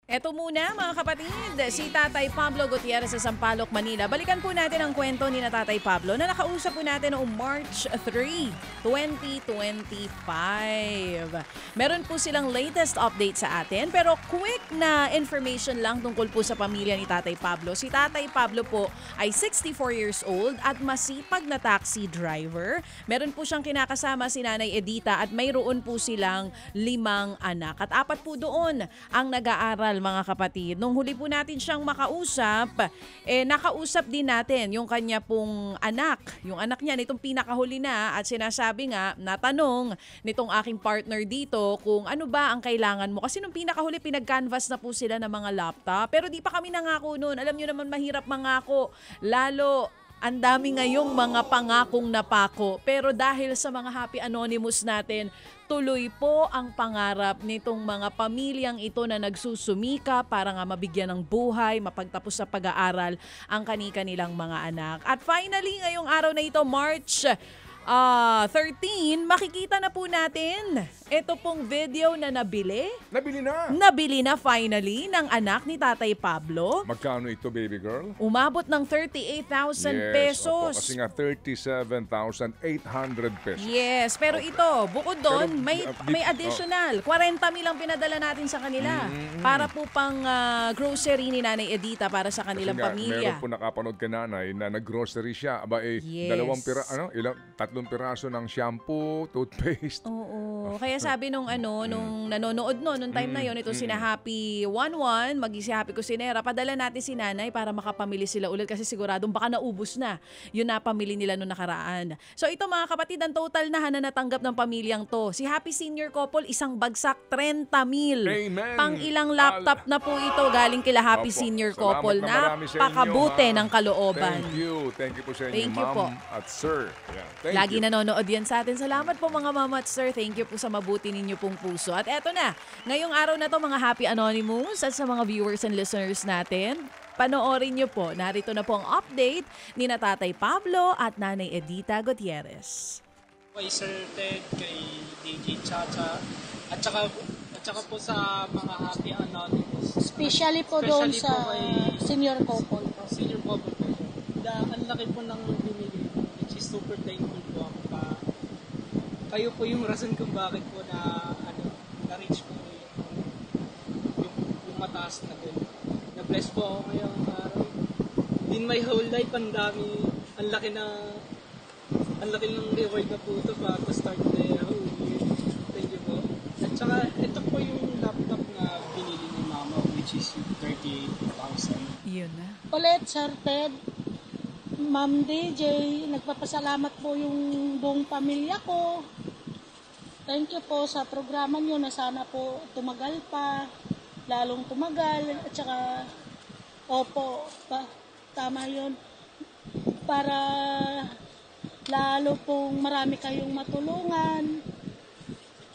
Eto muna mga kapatid, si Tatay Pablo Gutierrez sa Sampaloc, Manila. Balikan po natin ang kwento ni na Tatay Pablo na nakausap po natin noong March 3, 2025. Meron po silang latest update sa atin pero quick na information lang tungkol po sa pamilya ni Tatay Pablo. Si Tatay Pablo po ay 64 years old at masipag na taxi driver. Meron po siyang kinakasama si Nanay Edita at mayroon po silang 5 anak. At 4 po doon ang nag-aaral mga kapatid. Nung huli po natin siyang makausap, nakausap din natin yung kanya pong anak. Yung anak niya nitong pinakahuli na at sinasabi nga, natanong nitong aking partner dito kung ano ba ang kailangan mo. Kasi nung pinakahuli pinag-canvas na po sila ng mga laptop. Pero di pa kami nangako noon. Alam niyo naman mahirap mangako. Lalo ang dami ngayong mga pangakong napako. Pero dahil sa mga Happy Anonymous natin, tuloy po ang pangarap nitong mga pamilyang ito na nagsusumika para nga mabigyan ng buhay, mapagtapos sa pag-aaral ang kani-kanilang mga anak. At finally, ngayong araw na ito, March 13, makikita na po natin ito pong video na nabili. Nabili na. Nabili na finally ng anak ni Tatay Pablo. Magkano ito, baby girl? Umabot ng 38,000 pesos. Opo, kasi nga 37,800 pesos. Yes, pero ito, bukod doon, may additional. 40 mil ang pinadala natin sa kanila para po pang grocery ni Nanay Edita para sa kanilang Kasi nga, pamilya. meron po nakapanood ka nanay na nag-grocery siya. Aba, Yes. tatlong piraso ng shampoo, toothpaste. Oo. Kaya sabi nung nung nanonood nung time na yon, ito sina Happy 11, si Happy Cusinera, padala natin si Nanay para makapamili sila ulit kasi siguradong baka naubos na yung napamili nila noong nakaraan. So ito mga kapatid, ang total na natanggap ng pamilyang to. Si Happy Senior Couple, isang bagsak 30 mil. Amen. Pang ilang laptop na po ito galing kila Happy Opo. Senior Salamat Couple. na marami sa inyo, Napakabuti ha? ng kalooban. Thank you. Thank you po sa inyo, Thank you ma'am po. at sir. Yeah. Thank Lagi you. nanonood yan sa atin. Salamat po mga mama at sir. Thank you po sa mabuti ninyo pong puso. At eto na, ngayong araw na to mga Happy Anonymous at sa mga viewers and listeners natin, panoorin nyo po. Narito na po ang update ni na Tatay Pablo at Nanay Edita Gutierrez. Kay Sir Ted, kay DJ Chacha, at saka po sa mga Happy Anonymous. Especially po doon Especially sa po kay senior couple. Senior couple po. Ang laki po ng binili ko, which is super thankful po ako pa. Kayo po yung rason kung bakit po na-reach po yung mataas na goal. Na-bless po ako ngayong araw. In my whole life, ang laki ng reward na po ito para start the whole year. Thank you po. At saka, ito po yung laptop na pinili ni Mama, which is 38,000. Yun na. Ulit, Sir Ted, Ma'am DJ, nagpapasalamat po yung buong pamilya ko. Thank you po sa programa nyo na sana po tumagal pa, lalong tumagal, at saka, tama yun, para lalo pong marami kayong matulungan.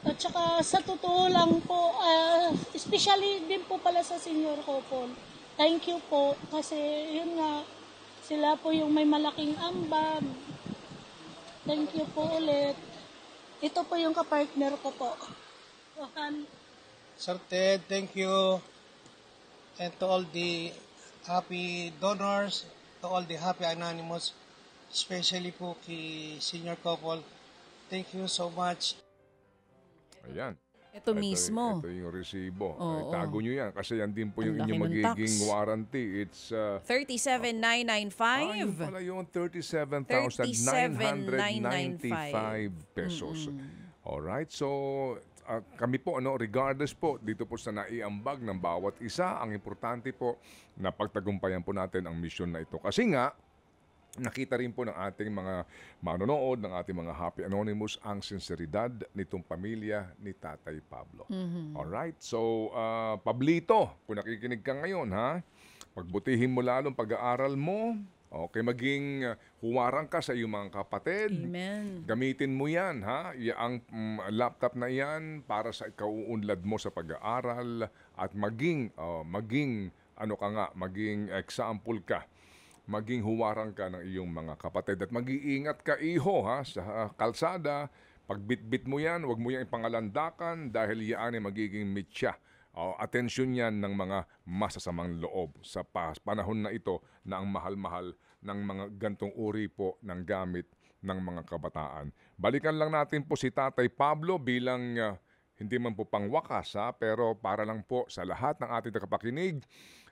At saka sa totoo lang po, especially din po pala sa senior couple, thank you po kasi yun nga, sila po yung may malaking ambag. Thank you po ulit. Ito po yung kapartner ko po. Rohan. Sir Ted, thank you. And to all the happy donors, to all the Happy Anonymous, especially po kay senior couple, thank you so much. Ayan. Ito mismo. Ito yung resibo. Oo. Tago nyo yan kasi yan din po Ang yung laki inyong ng magiging tax. warranty. It's 37,995. yung pala yung 37,995 pesos. Alright, so kami po, regardless po, dito po sa naiambag ng bawat isa, ang importante po na pagtagumpayan po natin ang mission na ito. Kasi nga, nakita rin po ng ating mga manonood, ng ating mga Happy Anonymous, ang sinseridad nitong pamilya ni Tatay Pablo. Alright, so Pablito, kung nakikinig ka ngayon, ha, pagbutihin mo lalong pag-aaral mo, okay, maging huwarang ka sa iyong mga kapatid. Amen. Gamitin mo yan, ha? Ang laptop na yan para sa ikauunlad mo sa pag-aaral at maging example ka, maging huwarang ka ng iyong mga kapatid. At mag-iingat ka, iho, ha, sa kalsada. Pag bitbit mo yan, huwag mo yan ipangalandakan dahil yan ay magiging mitya atensyon yan ng mga masasamang loob sa panahon na ito na ang mahal-mahal ng mga gantong uri po ng gamit ng mga kabataan. Balikan lang natin po si Tatay Pablo bilang hindi man po pangwakas pero para lang po sa lahat ng ating tagapakinig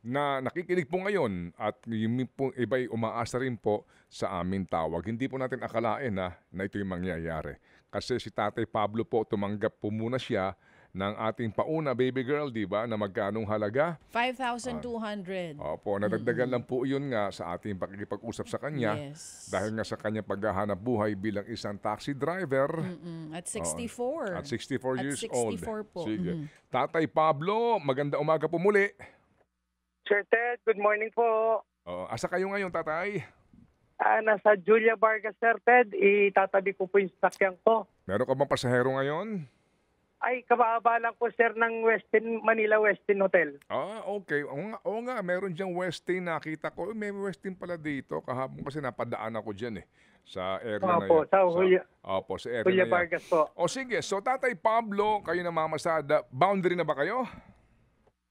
na nakikinig po ngayon at yung po iba'y umaasa rin po sa aming tawag. Hindi po natin akalain na ito'y mangyayari. Kasi si Tatay Pablo po tumanggap po muna siya ng ating pauna, baby girl, di ba, na magkanong halaga? 5,200. Opo, nadagdagan lang po yun nga sa ating pakikipag-usap sa kanya. Yes. Dahil nga sa kanyang paghahanap buhay bilang isang taxi driver. At 64. At 64 years old. 64 po. Sige. Tatay Pablo, maganda umaga po muli. Sir Ted, good morning po. Asa kayo ngayon, tatay? Nasa Julia Vargas, Sir Ted. Itatabi ko po yung sasakyan ko. Meron ka bang pasahero ngayon? Ay, kababa lang po, sir, ng Manila Westin Hotel. Okay. Oo nga, meron diyang Westin. Nakita ko, may Westin pala dito. Kahapon kasi napadaan ako dyan sa area na Opo, yan. Sa area Julia na yan. Vargas po. Sige, so Tatay Pablo, kayo na mamasada. Boundary na ba kayo?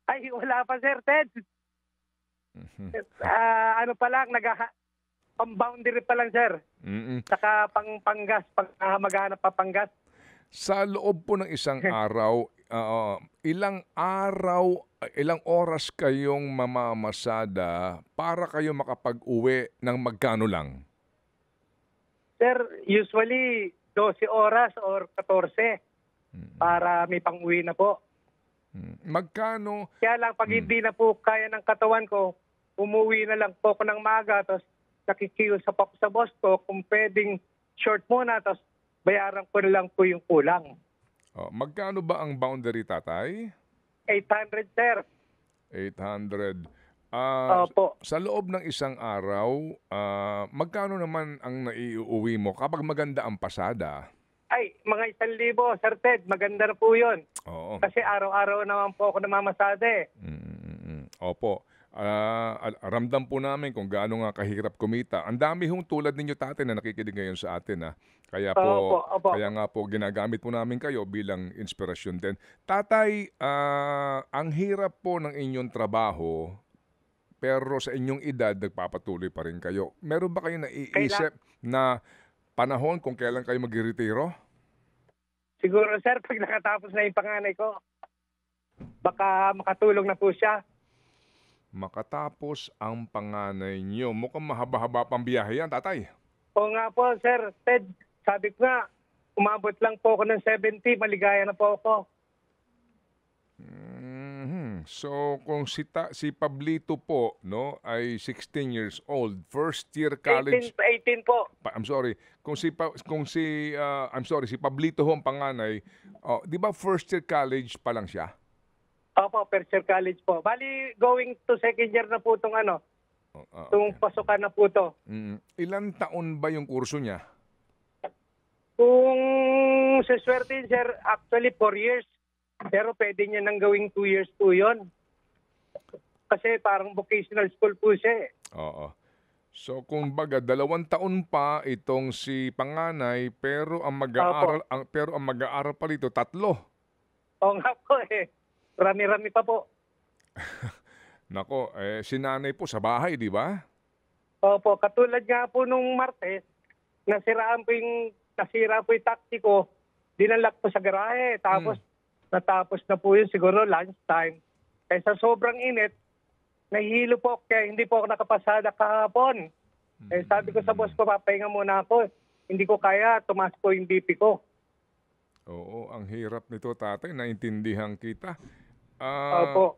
Ay, wala pa, Sir Ted. Ano pa lang, pang-boundary pa lang, sir. Saka pang-panggas, maghanap pa panggas. Sa loob po ng isang araw, ilang oras kayong mamamasada para kayo makapag-uwi ng magkano lang? Sir, usually 12 oras or 14 para may pang-uwi na po. Magkano? Kaya lang, pag hindi na po kaya ng katawan ko, umuwi na lang po ako ng maga, tapos nakikiusap ako sa boss ko kung pwedeng short muna, tapos bayaran ko na lang po yung kulang. Magkano ba ang boundary, tatay? 800, sir. 800. Opo. Sa loob ng isang araw, magkano naman ang naiuwi mo kapag maganda ang pasada? Ay, mga 1,000, Sir Ted. Maganda na po yun. Oo. Kasi araw-araw naman po ako namamasada. Opo. Ramdam po namin kung gaano nga kahirap kumita. Ang dami hong tulad ninyo, tatay, na nakikinig ngayon sa atin. Kaya po, Opo. kaya nga po ginagamit po namin kayo bilang inspirasyon din. Tatay, ang hirap po ng inyong trabaho, pero sa inyong edad, nagpapatuloy pa rin kayo. Meron ba kayo naiisip na panahon kung kailan kayo mag-retiro? Siguro, sir, pag nakatapos na yung panganay ko, baka makatulong na po siya. Makatapos ang panganay nyo. Mukhang mahaba-haba pang biyahe yan, tatay. Oo nga po, Sir Ted. Sabi ko nga, umabot lang po ako ng 70, maligaya na po ako. So, kung si Pablito po, no, ay 16 years old, first year college. 18 po. I'm sorry. Si Pablito ho ang panganay, di ba first year college pa lang siya? Opo, first year college po. Bali, going to second year na po itong itong pasukan na po ito. Ilan taon ba yung kurso niya? Kung siswerte, sir, actually 4 years. Pero pwede niya nang gawing 2 years po yun. Kasi parang vocational school po siya. Oo. So kung baga 2 taon pa itong si panganay, pero ang mag-aaral pa rito 3. Oo nga po Rami-rami pa po. Nako, si nanay po sa bahay, di ba? Opo, katulad nga po nung Martes, nasira po yung taxi ko, dinalak po sa garahe, tapos natapos na po yun siguro lunchtime. Kaya sa sobrang init, nahihilo po, kaya hindi po ako nakapasada kahapon. Sabi ko sa boss ko, papahinga muna ako. Hindi ko kaya, tumaas po yung BP ko. Oo, ang hirap nito, tatay. Naintindihan kita.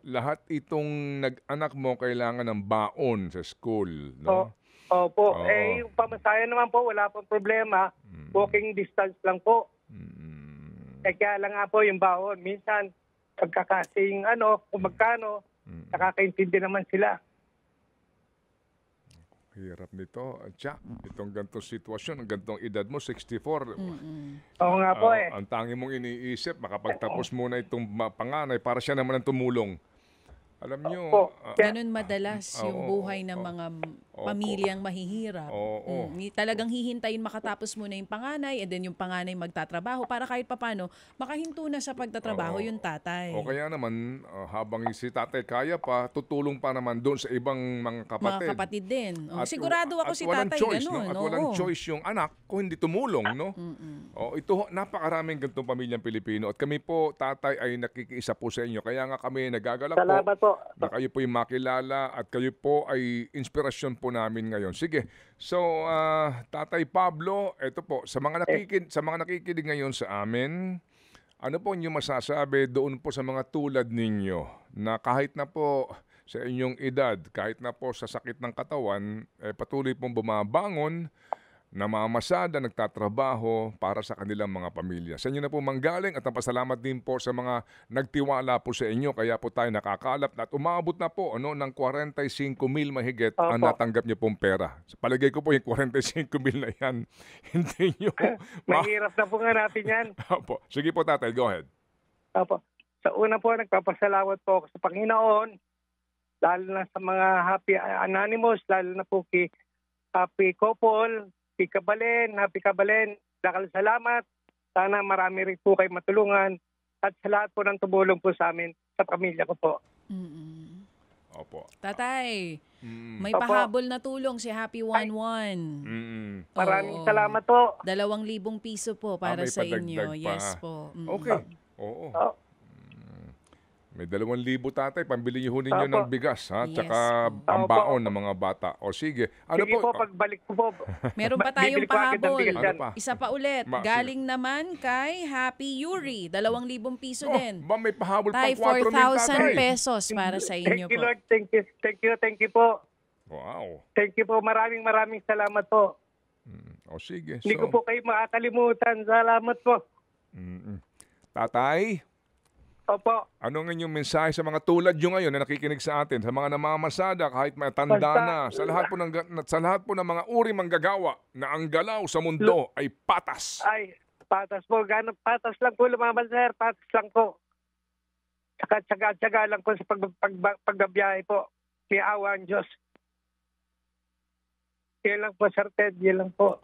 Lahat itong nag-anak mo kailangan ng baon sa school, no? Opo. Yung pamasahe naman po, wala pong problema. Walking distance lang po. Kaya lang nga po yung baon. Minsan, pagkakasing kung magkano, nakakaintindi naman sila. Hirap nito. Itong gantong sitwasyon, ang gantong edad mo, 64. Oo nga po Ang tangi mong iniisip, makapagtapos muna itong panganay para siya naman ang tumulong. Alam nyo... Ganun madalas yung buhay ng mga pamilyang mahihirap. Oo. Talagang hihintayin makatapos muna yung panganay and then yung panganay magtatrabaho para kahit papano makahinto na sa pagtatrabaho yung tatay. O kaya naman, habang si tatay kaya pa, tutulong pa naman doon sa ibang mga kapatid. Mga kapatid din. At- Sigurado ako at si walang tatay choice, ganun. no? At walang Oo. choice yung anak kung hindi tumulong, no? Ito, napakaraming ganitong pamilyang Pilipino. At kami po, tatay, ay nakikiisa po sa inyo. Kaya nga kami nagagalak Salamat po. na kayo po yung makilala at kayo po ay inspirasyon po namin ngayon. Sige. So, Tatay Pablo, ito po, sa mga nakikinig ngayon sa amin, ano po inyo masasabi doon po sa mga tulad ninyo na kahit na po sa inyong edad, kahit na po sa sakit ng katawan, patuloy pong bumabangon, namamasada, nagtatrabaho para sa kanilang mga pamilya. Sa inyo na po manggaling at napasalamat din po sa mga nagtiwala po sa inyo. Kaya po tayo nakakalap at umabot na po ng 45,000 mahigit ang Opo. natanggap niyo pong pera. Sa palagay ko po yung 45,000 na yan, hindi nyo. Mahirap na po nga natin yan. Opo. Sige po tatay, go ahead. Opo. Sa una po, nagpapasalamat po ako sa Panginoon, lalo na sa mga Happy Anonymous, lalo na po kay Happy Couple, Happy Kabalen, dakal salamat. Sana marami rin po kayo matulungan at sa lahat po ng tumulong po sa amin, sa pamilya ko po. Opo. Tatay, may Opo. pahabol na tulong si Happy 11. Maraming Oo. salamat po. 2,000 piso po para may sa padagdag inyo. pa. Yes po. Okay. Oo. Oh. May 2,000 tatay, pambili niyo ho ninyo Opo. ng bigas, ha? Yes. Tsaka pambaon ng mga bata. O sige. Ano Sige po? po, pagbalik ko po. Meron pa tayong Bibili ko agad ng pahabol. bigas Ano yan. pa? Isa pa ulit. Ma- Galing naman kay Happy Yuri. 2,000 piso Oh, din. ba may pahabol Tay, pang 4,000 tatay. 4,000 pesos para sa inyo Thank you, po. Lord. Thank you po. Wow. Thank you po. Maraming salamat po. O sige. Hindi ko po kayo makakalimutan. Salamat po. Tatay, Opo. ano ang inyong mensahe sa mga tulad nyo ngayon na nakikinig sa atin, sa mga namamasada, kahit matanda Basta- na, sa lahat po ng mga uri manggagawa na ang galaw sa mundo ay patas. Ay, patas po. Patas lang po lumaban, sir. Patas lang po. Tsaka tsaga lang po sa pagbabiyahe po. May awa ang Diyos. Yan lang po, Sir Ted. Yan lang po.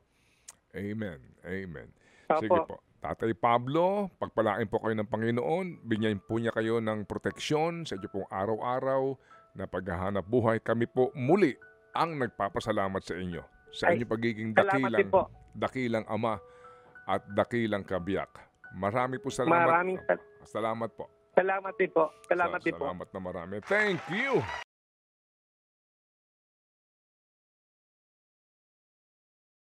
Amen. Amen. Opo. Sige po. Tatay Pablo, pagpalain po kayo ng Panginoon, binyayin po niya kayo ng proteksyon sa inyo pong araw-araw na paghahanap buhay. Kami po muli ang nagpapasalamat sa inyo. Sa Ay, inyong pagiging salamat din po. dakilang ama at dakilang kabiyak. Marami po salamat. Maraming Salamat po. salamat din po. Salamat din po. Salamat na marami. Thank you.